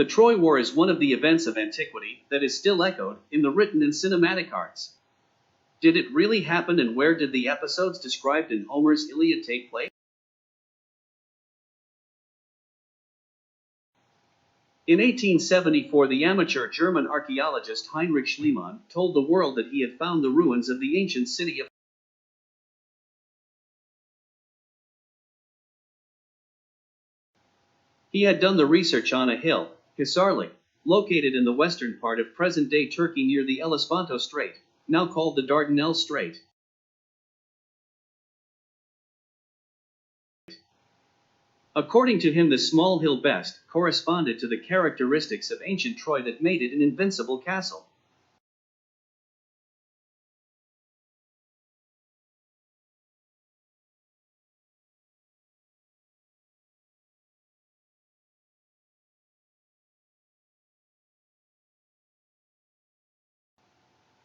The Troy War is one of the events of antiquity that is still echoed in the written and cinematic arts. Did it really happen, and where did the episodes described in Homer's Iliad take place? In 1874, the amateur German archaeologist Heinrich Schliemann told the world that he had found the ruins of the ancient city of He had done the research on a hill, Hisarlik, located in the western part of present-day Turkey near the Elefsponto Strait, now called the Dardanelles Strait. According to him, this small hill best corresponded to the characteristics of ancient Troy that made it an invincible castle.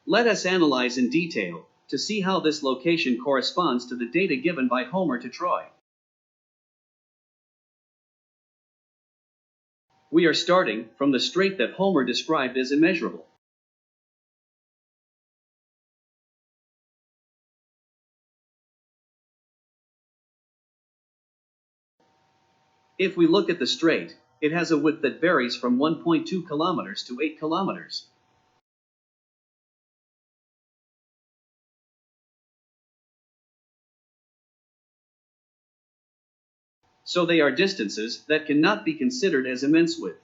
Let us analyze in detail to see how this location corresponds to the data given by Homer to Troy. We are starting from the strait that Homer described as immeasurable. If we look at the strait, it has a width that varies from 1.2 kilometers to 8 kilometers. So they are distances that cannot be considered as immense width.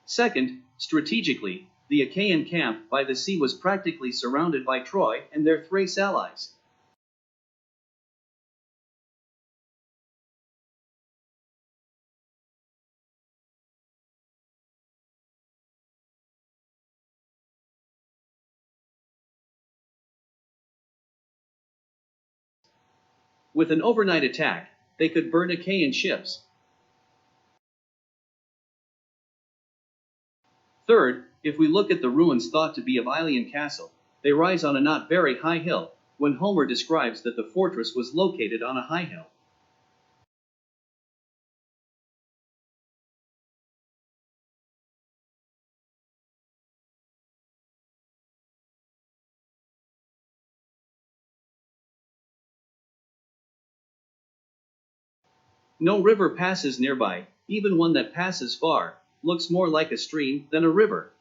Second, strategically, the Achaean camp by the sea was practically surrounded by Troy and their Thrace allies. With an overnight attack, they could burn Achaean ships. Third, if we look at the ruins thought to be of Ilian castle, they rise on a not very high hill, when Homer describes that the fortress was located on a high hill. No river passes nearby, even one that passes far, looks more like a stream than a river.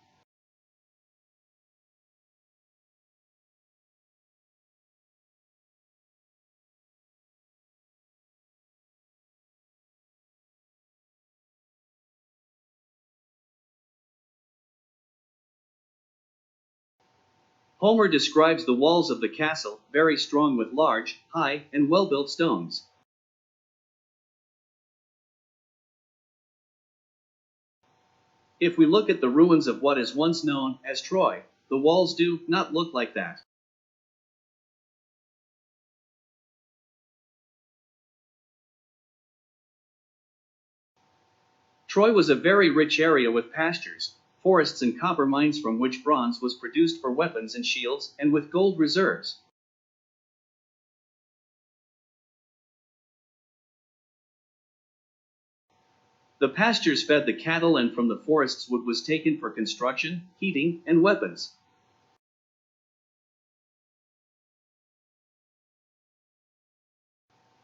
Homer describes the walls of the castle very strong with large, high, and well-built stones. If we look at the ruins of what is once known as Troy, the walls do not look like that. Troy was a very rich area with pastures, forests and copper mines from which bronze was produced for weapons and shields, and with gold reserves. The pastures fed the cattle, and from the forests wood was taken for construction, heating, and weapons.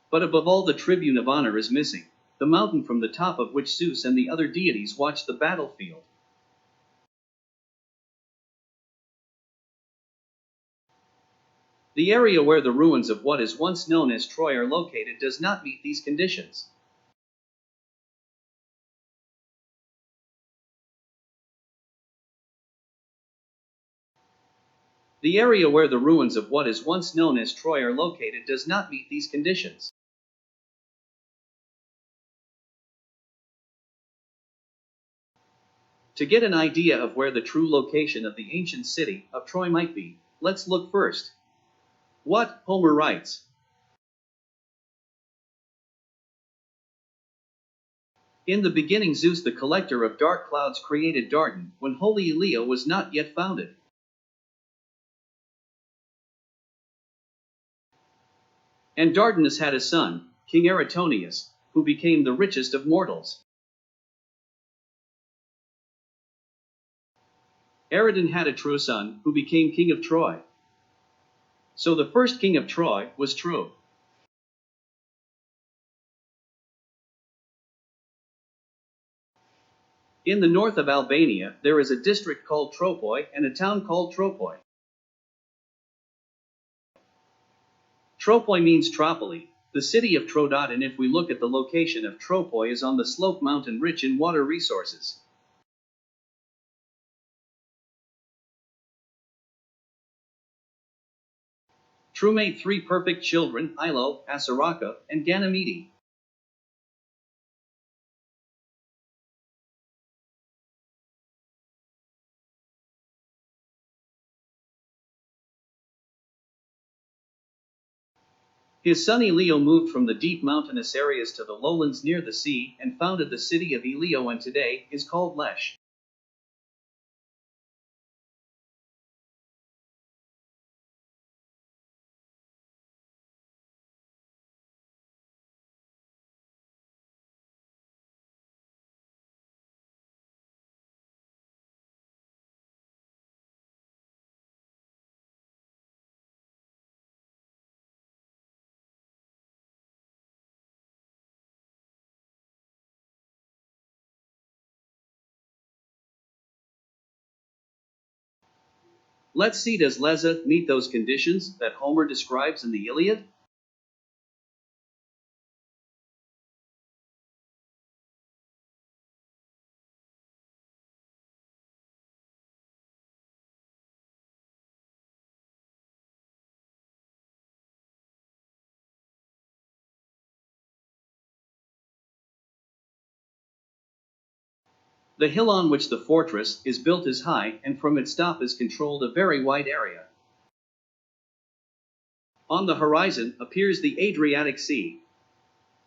But above all, the tribune of honor is missing, the mountain from the top of which Zeus and the other deities watched the battlefield. The area where the ruins of what is once known as Troy are located does not meet these conditions. The area where the ruins of what is once known as Troy are located does not meet these conditions. To get an idea of where the true location of the ancient city of Troy might be, let's look first. What Homer writes. In the beginning, Zeus, the collector of dark clouds, created Dardan, when holy Ilion was not yet founded. And Dardanus had a son, King Eratosthenes, who became the richest of mortals. Eridan had a true son, who became king of Troy. So the first king of Troy was true. In the north of Albania, there is a district called Troja and a town called Troja. Troja means Tropoli, the city of Troja, and if we look at the location of Troja is on the slope mountain rich in water resources. True made three perfect children, Ilo, Assaraka, and Ganymede. His son Elio moved from the deep mountainous areas to the lowlands near the sea and founded the city of Elio, and today is called Lezhes. Let's see, does Lezha meet those conditions that Homer describes in the Iliad? The hill on which the fortress is built is high, and from its top is controlled a very wide area. On the horizon appears the Adriatic Sea.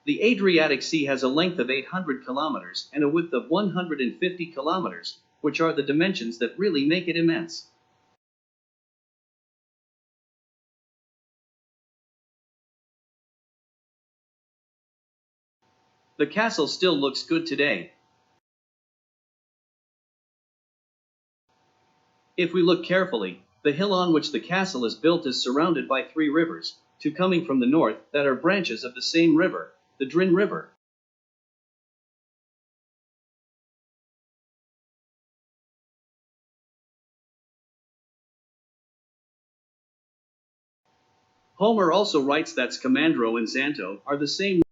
The Adriatic Sea has a length of 800 kilometers and a width of 150 kilometers, which are the dimensions that really make it immense. The castle still looks good today. If we look carefully, the hill on which the castle is built is surrounded by three rivers, two coming from the north, that are branches of the same river, the Drin River. Homer also writes that Scamandro and Xanto are the same.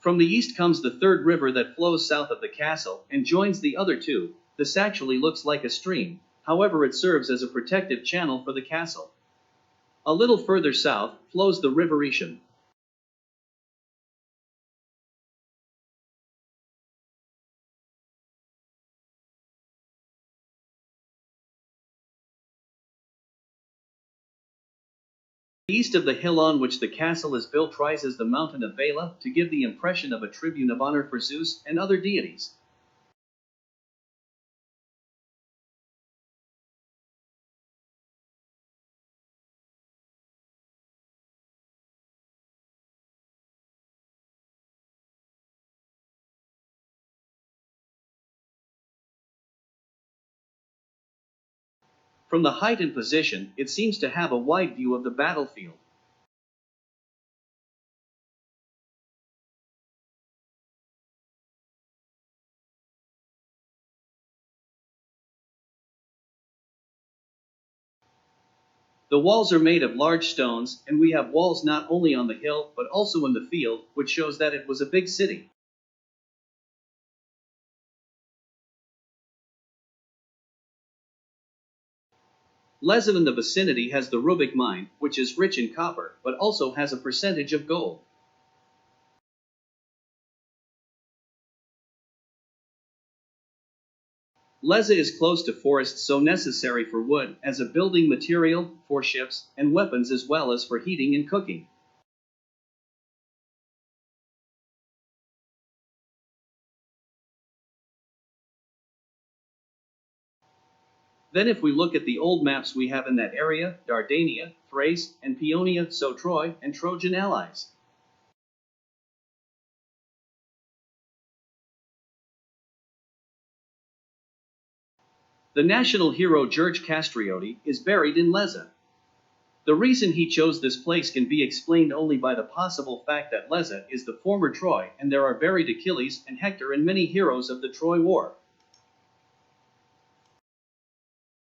From the east comes the third river that flows south of the castle and joins the other two. This actually looks like a stream, however it serves as a protective channel for the castle. A little further south flows the river Isham. East of the hill on which the castle is built rises the mountain of Vela to give the impression of a tribune of honor for Zeus and other deities. From the height and position, it seems to have a wide view of the battlefield. The walls are made of large stones, and we have walls not only on the hill but also in the field, which shows that it was a big city. Lezha in the vicinity has the Rubik mine, which is rich in copper, but also has a percentage of gold. Lezha is close to forests, so necessary for wood as a building material, for ships and weapons, as well as for heating and cooking. Then if we look at the old maps we have in that area, Dardania, Thrace, and Paeonia, so Troy and Trojan allies. The national hero George Castrioti is buried in Lezha. The reason he chose this place can be explained only by the possible fact that Lezha is the former Troy, and there are buried Achilles and Hector and many heroes of the Troy War.